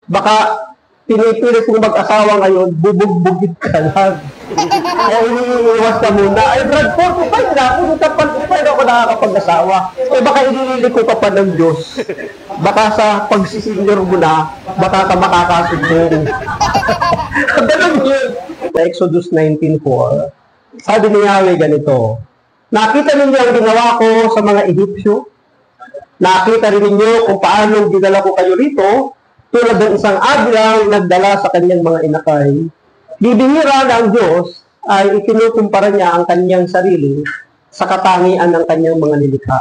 baka pinipilit kong mag-asawa ngayon, bubugbugit ka lang. Kaya iniiwas ka muna. Ay, Brad, 45 na ako. Nung 45 ako nakakapag-asawa. Eh, baka iniliko ka pa ng Diyos. Baka sa pagsisenyor mo na, baka ka makakasumbong. Ganun yun. Sa Exodus 19:4, sabi ni Yahweh ganito, nakita ninyo ang ginawa ko sa mga Ehipsyo? Nakita rin ninyo kung paano dinala ko kayo rito, tulad ng isang abilang nagdala sa kanyang mga inakay. Bibihira na ang Diyos ay ikinukumpara niya ang kanyang sarili sa katangian ng kanyang mga nilikha.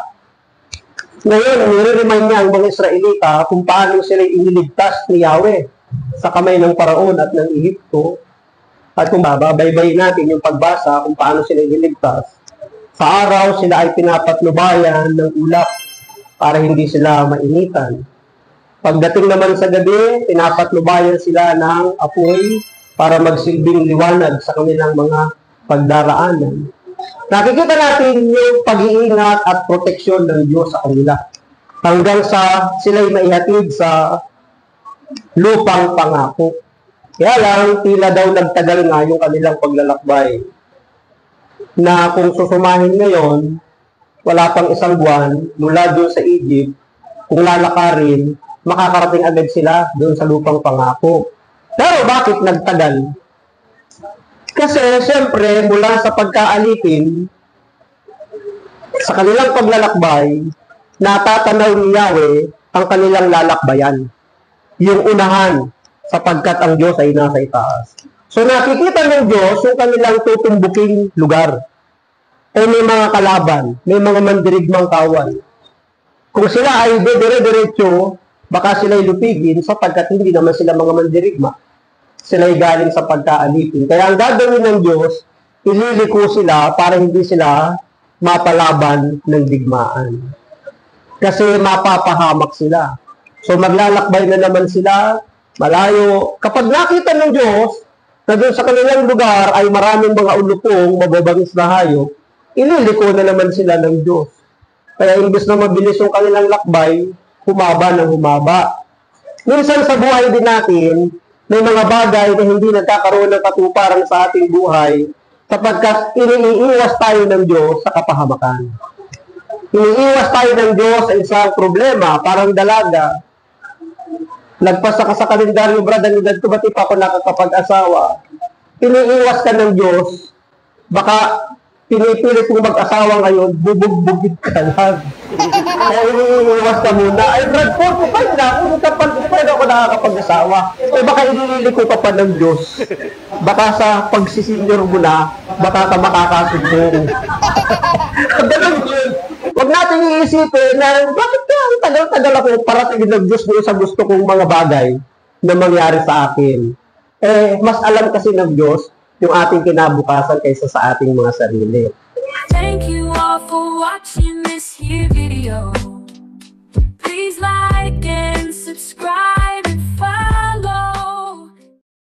Ngayon, nire-remind niya ang mga Israelita kung paano sila iniligtas ni Yahweh sa kamay ng Paraon at ng Ehipto. At kung babaybayin natin yung pagbasa kung paano sila iniligtas, sa araw sila ay pinapatnubayan ng ulap para hindi sila mainitan. Pagdating naman sa gabi, pinapatnubayan sila ng apoy para magsilbing liwanag sa kanilang mga pagdaraanan. Nakikita natin yung pag-iingat at proteksyon ng Diyos sa kanila hanggang sa sila'y maihatid sa lupang pangako. Kaya lang, tila daw nagtagal nga yung kanilang paglalakbay. Na kung susumahin ngayon, wala pang isang buwan mula doon sa Egypt, kung lalakarin, makakarating agad sila doon sa lupang pangako. Pero bakit nagtagal? Kasi siyempre mula sa pagkaalipin, sa kanilang paglalakbay, natatanaw ni Yahweh ang kanilang lalakbayan. Yung unahan, sapagkat ang Diyos ay nasa itaas. So nakikita ng Diyos yung kanilang tutumbuking lugar. O may mga kalaban, may mga mandirigmang kawan. Kung sila ay dire-diretso, baka sila'y lupigin sapagkat hindi naman sila mga mandirigma. Sila'y galing sa pagkaalipin. Kaya ang gagawin ng Diyos, ililiko sila para hindi sila mapalaban ng digmaan. Kasi mapapahamak sila. So maglalakbay na naman sila, malayo. Kapag nakita ng Diyos na doon sa kanilang lugar ay maraming mga ulupong, mababangis na hayop, ililiko na naman sila ng Diyos. Kaya imbes na mabilis yung kanilang lakbay, humaba ng humaba. Minsan sa buhay din natin, may mga bagay na hindi nagkakaroon ng katuparan sa ating buhay sapagkat iniiwas tayo ng Diyos sa kapahamakan. Iniiwas tayo ng Diyos sa isang problema, parang dalaga. Nagpasa ka sa kalendaryo, brad, ang edad ko, ba't pa ako nakakapag-asawa? Iniiwas ka ng Diyos, baka pinipilit kong mag-asawa ngayon, bubugbugit ka lang. Kaya iniiwas ka muna. Ay, Brad, 45 na ako. Nung ako nakakapag-asawa. Eh, baka iniliko ka pa ng Diyos. Baka sa pagsisenyor mo na, baka ka makakasumbong. Ganun yun. Huwag natin iisipin na, bakit ka ang tagal-tagal ako parating ng Diyos mo sa gusto kong mga bagay na mangyari sa akin. Eh, mas alam kasi ng Diyos yung ating kinabukasan kaysa sa ating mga sarili. Thank you.